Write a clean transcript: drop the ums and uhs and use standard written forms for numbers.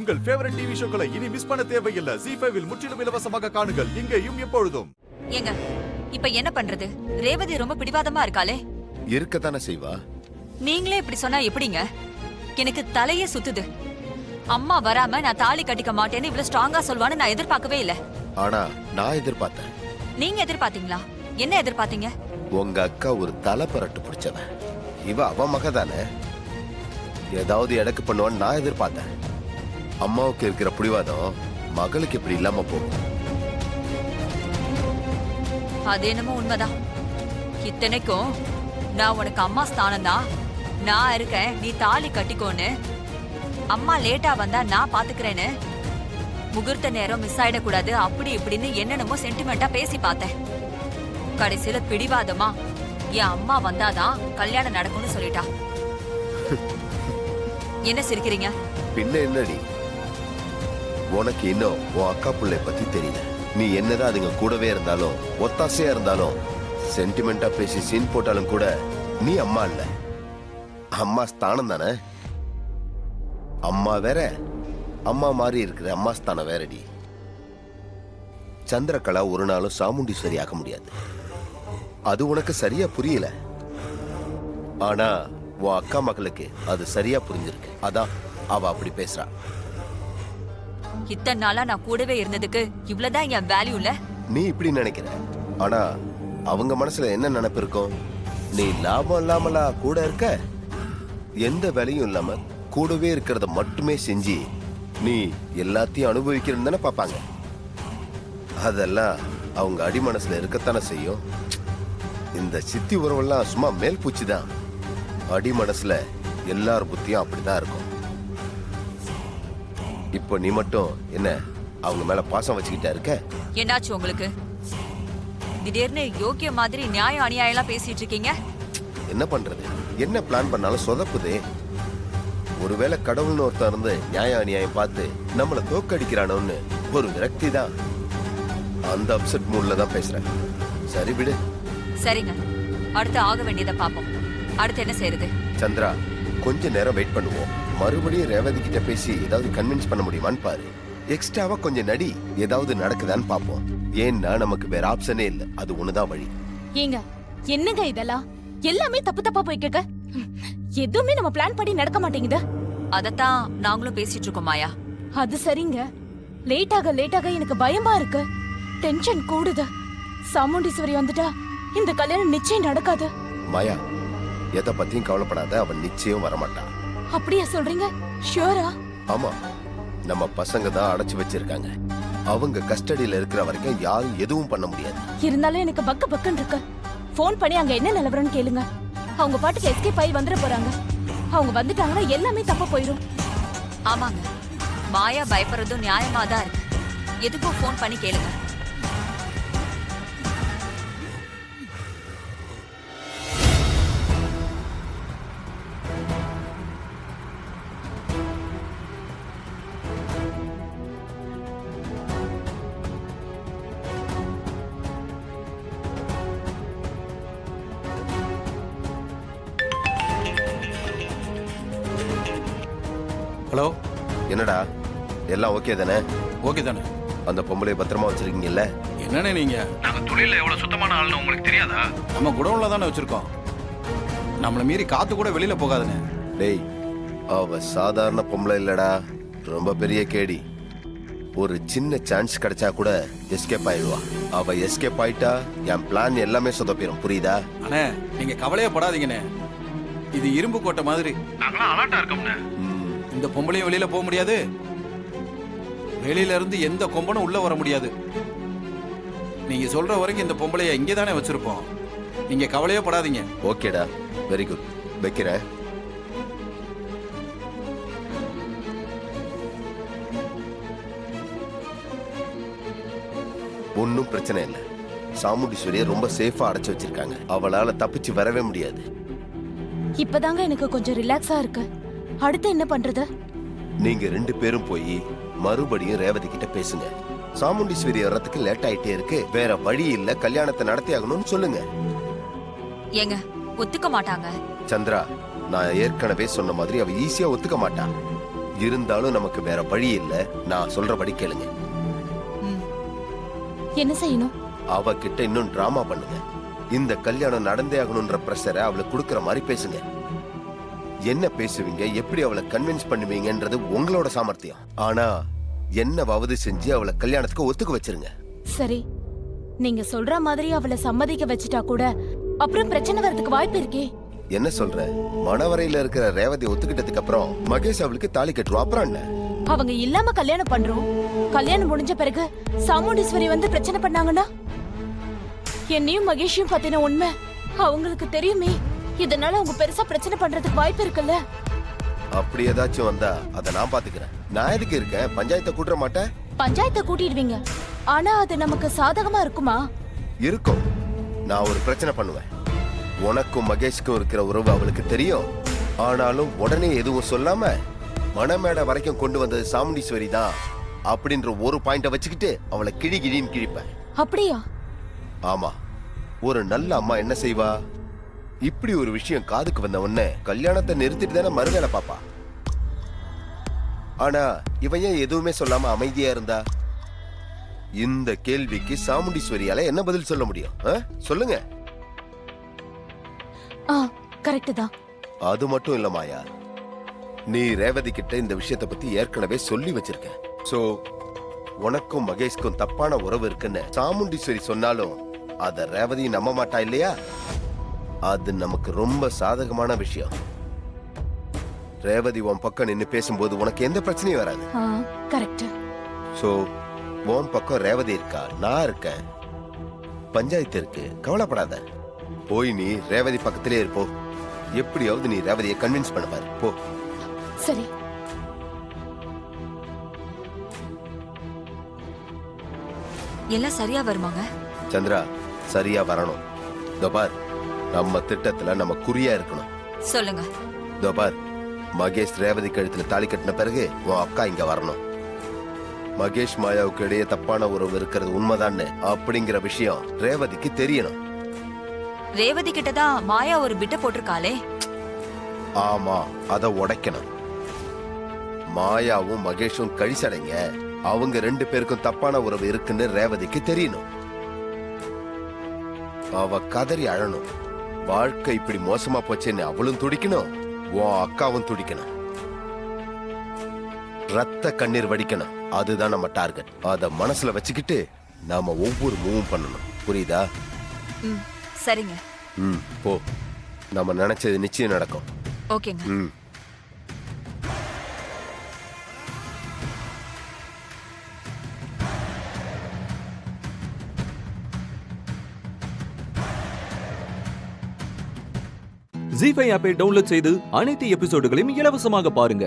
உங்கள் favourite TV ஷோக்களை இனி miss பண்ண தேவையில்லை. ZEE5 இல் முற்றிலும் இலவசமாக காணுங்கள். இங்கேயும் எப்பொழுதும். ஏங்க இப்ப என்ன பண்றது? ரேவதி ரொம்ப பிடிவாதமா இருக்காளே. இருக்கத்தானே செய்வா. நீங்களே இப்படி சொன்னா எப்படிங்க? எனக்கு தலையே சுத்துது. அம்மா வராம நான் தாலி கட்டிக்க மாட்டேன்னு இவ்வளவு ஸ்ட்ராங்கா சொல்வான்னு நான் எதிர்பார்க்கவே இல்ல. ஆனா நான் எதிர்பார்த்தேன். நீங்க எதிர்பார்த்தீங்களா? என்ன எதிர்பார்த்தீங்க? உங்க அக்கா ஒரு தலை பரட்டு பிடிச்சவன். இவ அவ மக தானே, ஏதாவது எடக்கு பண்ணுவான்னு நான் எதிர்பார்த்தேன். அம்மாவுக்கு இருக்கிற பிடிவாதம் மகளுக்கு இப்படி இல்லாம போகும். அது என்னமோ உண்மைதான். இத்தனைக்கும் நான் உனக்கு அம்மா ஸ்தானம் தான், நான் இருக்கேன், நீ தாலி கட்டிக்கோன்னு, அம்மா லேட்டா வந்தா நான் பாத்துக்கிறேன்னு, முகூர்த்த நேரம் மிஸ் ஆயிடக்கூடாது அப்படி இப்படின்னு என்னென்னமோ சென்டிமெண்டா பேசி பார்த்தேன். கடைசியில பிடிவாதமா என் அம்மா வந்தாதான் கல்யாணம் நடக்கும்னு சொல்லிட்டா. என்ன சிரிக்கிறீங்க? பின்ன என்னடி, உனக்கு இன்னும் உன் அக்கா பிள்ளை பத்தி தெரியல. நீ என்னதான் அதுங்க கூடவே இருந்தாலும் ஒத்தாசையா இருந்தாலும் சென்டிமெண்டா பேசி சீன் போட்டாலும் கூட நீ அம்மா இல்ல, அம்மா ஸ்தானம் தானே. அம்மா வேற, அம்மா மாதிரி இருக்கிற அம்மா ஸ்தானம் வேறடி. சந்திரகலா ஒரு நாளும் சாமுண்டீஸ்வரி ஆக முடியாது. அது உனக்கு சரியா புரியல. ஆனா உன் அக்கா மகளுக்கு அது சரியா புரிஞ்சிருக்கு. அதான் அவ அப்படி பேசுறா. இத்தனை நாளா நான் கூடவே இருந்ததுக்கு இவ்வளவுதான் என் வேல்யூ இல்ல. நீ இப்படி நினைக்கிற, ஆனா அவங்க மனசுல என்ன நினைப்பு இருக்கும்? நீ லாபம் இல்லாமலா கூட இருக்க, எந்த வேலையும் இல்லாம கூடவே இருக்கிறத மட்டுமே செஞ்சு நீ எல்லாத்தையும் அனுபவிக்கிறன்னு தானே பார்ப்பாங்க. அதெல்லாம் அவங்க அடி மனசுல இருக்கத்தானே செய்யும். இந்த சித்தி உறவெல்லாம் சும்மா மேல் பூச்சிதான். அடி மனசுல எல்லார் புத்தியும் அப்படிதான் இருக்கும். இப்போ நீ மட்டும் என்ன அவங்க மேல பாசம் வச்சுக்கிட்டா இருக்க? என்னாச்சு உங்களுக்கு? திடீர்னு யோக்கிய மாதிரி நியாயம் அநியாயம் பேசிட்டு இருக்கீங்க. என்ன பண்றது, என்ன பிளான் பண்ணாலும் சொதப்புதே. ஒருவேளை கடவுள்னு ஒருத்தர் இருந்து நியாய அநியாயம் பார்த்து நம்மள தோக்கடிக்கிறானோன்னு ஒரு விரக்தி தான். அந்த அப்செட் மூட்ல தான் பேசுறேன். சரி விடு. சரிங்க, அடுத்து ஆக வேண்டியதை பாப்போம். அடுத்து என்ன செய்யறது? சந்திரா, கொஞ்ச நேரம் வெயிட் பண்ணுவோம். மறுபடியும் ரேவதி கிட்ட பேசி ஏதாவது கன்வின்ஸ் பண்ண முடியுமான்னு பாரு. எக்ஸ்ட்ராவா கொஞ்சம் நடி, ஏதாவது நடக்குதான்னு பாப்போம். ஏன்னா நமக்கு வேற ஆப்ஷனே இல்ல, அது ஒண்ணுதான் வழி. ஏங்க என்னங்க இதெல்லாம்? எல்லாமே தப்பு தப்பா போய்க்க. எதுவுமே நம்ம பிளான் பண்ணி நடக்க மாட்டேங்குது. அதத்தான் நாங்களும் பேசிட்டு இருக்கோம் மாயா. அது சரிங்க, லேட்டாக எனக்கு பயமா இருக்கு. டென்ஷன் கூடுது. சாமுண்டீஸ்வரி வந்துட்டா இந்த கல்யாணம் நிச்சயம் நடக்காது. மாயா, எதை பத்தியும் கவலைப்படாத, அவன் நிச்சயம் வரமாட்டான். அப்படியா சொல்றீங்க? ஷூரா? ஆமா, நம்ம பசங்க தான் அடைச்சு வச்சிருக்காங்க. அவங்க கஸ்டடியில இருக்கிற வரைக்கும் யாரும் எதுவும் பண்ண முடியாது. இருந்தாலும் எனக்கு பக்க பக்கன்னு இருக்கு. போன் பண்ணி அங்க என்ன நிலவரம்னு கேளுங்க. அவங்க பாட்டுக்கு எஸ்கேப் ஆகி வந்துட போறாங்க. அவங்க வந்துட்டாங்கன்னா எல்லாமே தப்பா போயிடும். ஆமாங்க, மாயா பயப்படுறதும் நியாயமா தான் இருக்கு. எதுக்கும் போன் பண்ணி கேளுங்க. ஹலோ, என்னடா, எல்லாம் ஓகே தானே? ஓகே தானே? அந்த பொம்பளை பத்திரமா வச்சிருக்கீங்கல்ல? என்னண்ணே நீங்க, நாங்க தொழில எவ்வளவு சுத்தமான ஆள்னு உங்களுக்கு தெரியாதா? நம்ம குடவுன்ல தானே வச்சிருக்கோம். நம்மள மீறி காத்து கூட வெளியில போகாதுண்ணே. டேய், அவ சாதாரண பொம்பளை இல்லடா, ரொம்ப பெரிய கேடி. ஒரு சின்ன சான்ஸ் கிடைச்சா கூட எஸ்கேப் ஆயிடுவா. அவ எஸ்கேப் ஆயிட்டா என் பிளான் எல்லாமே சொதப்பிடும், புரியுதா? அண்ணே நீங்க கவலையே படாதீங்கண்ணே. இது இரும்பு கோட்டை மாதிரி. நாங்களாம் அலர்ட்டா இருக்கோம்ண்ணே. இந்த பொம்பளையும் வெளியில போக முடியாது, வெளியில இருந்து எந்த கொம்பனும் உள்ள வர முடியாது. நீங்க சொல்ற வரைக்கும் இந்த பொம்பளைய இங்கே தானே வச்சிருப்போம். நீங்க கவலையே படாதீங்க. ஓகேடா, வெரி குட். வைக்கிறேன். ஒன்னும் பிரச்சனை இல்லை. சாமுண்டீஸ்வரியை ரொம்ப சேஃபா அடைச்சு வச்சிருக்காங்க. அவளால தப்பிச்சு வரவே முடியாது. இப்பதாங்க எனக்கு கொஞ்சம் ரிலாக்ஸா இருக்கு. அடுத்து என்ன பண்றது? நீங்க 2 பேரும் போய் மறுபடியும் ரேவதி கிட்ட பேசுங்க. சாமுண்டீஸ்வரி வர்றதுக்கு லேட் ஆயிட்டே இருக்கு, வேற வழி இல்ல, கல்யாணத்தை நடத்தி ஆகணும்னு சொல்லுங்க. ஏங்க ஒத்துக்க மாட்டாங்க. சந்திரா, நான் ஏற்கனவே சொன்ன மாதிரி அவ ஈஸியா ஒத்துக்க மாட்டான். இருந்தாலும் நமக்கு வேற வழி இல்ல. நான் சொல்றபடி கேளுங்க. என்ன செய்யணும்? அவகிட்ட இன்னும் டிராமா பண்ணுங்க. இந்த கல்யாணம் நடந்தே ஆகணும்ன்ற பிரஷரை அவளுக்கு கொடுக்கற மாதிரி பேசுங்க. என்ன பேசுவீங்க, எப்படி அவளை கன்வின்ஸ் பண்ணுவீங்கன்றது உங்களோட சாமர்த்தியம். ஆனா என்னவாவது செஞ்சு அவளை கல்யாணத்துக்கு ஒத்துக்க வச்சிருங்க. சரி, நீங்க சொல்ற மாதிரி அவளை சம்மதிக்க வச்சுட்டா கூட அப்புறம் பிரச்சனை வரதுக்கு வாய்ப்பு இருக்கே. என்ன சொல்ற? மணவரையில இருக்கிற ரேவதி ஒத்துக்கிட்டதுக்கு அப்புறம் மகேஷ் அவளுக்கு தாலி கட்டுருவோம். அப்புறம் என்ன? அவங்க இல்லாம கல்யாணம் பண்றோம். கல்யாணம் முடிஞ்ச பிறகு சாமுண்டீஸ்வரி வந்து பிரச்சனை பண்ணாங்கன்னா என்னையும் மகேஷையும் பத்தின உண்மை அவங்களுக்கு தெரியுமே. இதனால அவங்க பெருசா பிரச்சனை பண்றதுக்கு வாய்ப்பு இருக்குல்ல. அப்படி ஏதாச்சும் வந்தா அதை நான் பாத்துக்கிறேன். நான் எதுக்கு இருக்கேன்? பஞ்சாயத்தை கூட்ட மாட்டேன். பஞ்சாயத்தை கூட்டிடுவீங்க, ஆனா அது நமக்கு சாதகமா இருக்குமா? இருக்கும். நான் ஒரு பிரச்சனை பண்ணுவேன். உனக்கும் மகேஷ்க்கும் இருக்கிற உறவு அவளுக்கு தெரியும். ஆனாலும் உடனே எதுவும் சொல்லாம மணமேடை வரைக்கும் கொண்டு வந்தது சாமுண்டீஸ்வரி தான் அப்படின்ற ஒரு பாயிண்ட வச்சுக்கிட்டு அவளை கிழின்னு கிழிப்பேன். அப்படியா? ஆமா. ஒரு நல்ல அம்மா என்ன செய்வா? இப்படி ஒரு விஷயம் காதுக்கு வந்த உடனே கல்யாணத்தை நிறுத்திட்டு தானே மறுவேளை பாப்பா. ஆனா இவன் ஏன் எதுவுமே சொல்லாம அமைதியா இருந்தா? இந்த கேள்விக்கு சாமுண்டீஸ்வரியால என்ன பதில் சொல்ல முடியும்? சொல்லுங்க. கரெக்ட் தான். அது மட்டும் இல்ல மாயா, நீ ரேவதி கிட்ட இந்த விஷயத்தை பத்தி ஏற்கனவே சொல்லி வச்சிருக்க. சோ உனக்கும் மகேஷ்க்கும் தப்பான உறவு இருக்குன்னு சாமுண்டீஸ்வரி சொன்னாலும் அத ரேவதி நம்ப மாட்டா இல்லையா? அது நமக்கு ரொம்ப சாதகமான விஷயம். ரேவதி உன் பக்கம் நின்னு பேசும்போது உனக்கு எந்த பிரச்சனையும் வராது. கரெக்ட். சோ உன் பக்கம் ரேவதி இருக்கா, நான் இருக்கேன், பஞ்சாயத்து இருக்கு, கவலைப்படாத. போய் நீ ரேவதி பக்கத்திலே இருப்போ. எப்படியாவது நீ ரேவதியை கன்வின்ஸ் பண்ண பாரு. போ. சரி. எல்லாம் சரியா வருமாங்க? சந்திரா, சரியா வரணும். தோபார், நம்ம திட்டத்துல நம்ம குறியா இருக்கணும். சொல்லுங்க. தோபார், மகேஷ் ரேவதி கழுத்துல தாலி கட்டின பிறகு உன் அக்கா இங்க வரணும். மகேஷ் மாயாவுக்கு இடையே தப்பான உறவு இருக்கிறது உண்மைதான்னு அப்படிங்கிற விஷயம் ரேவதிக்கு தெரியணும். ரேவதி கிட்டதான் மாயா ஒரு பிட்ட போட்டிருக்காளே. ஆமா, அத உடைக்கணும். மாயாவும் மகேஷும் கழிசடைங்க. அவங்க 2 பேருக்கும் தப்பான உறவு இருக்குன்னு ரேவதிக்கு தெரியணும். அவ கதறி அழணும். வாழ்க்கை இப்படி மோசமா போச்சுன்னு அவளும் துடிக்கணும், உன் அக்காவும் துடிக்கணும். ரத்த கண்ணீர் வடிக்கணும். அதுதான் நம்ம டார்கெட். அத மனசுல வச்சுக்கிட்டு நாம ஒவ்வொரு மூவும் பண்ணணும். புரியுதா? சரிங்க. போ. நம்ம நினைச்சது நிச்சயம் நடக்கும். ஓகேங்க. ஜீ5 ஆப்பை டவுன்லோட் செய்து அனைத்து எபிசோடுகளையும் இலவசமாக பாருங்க.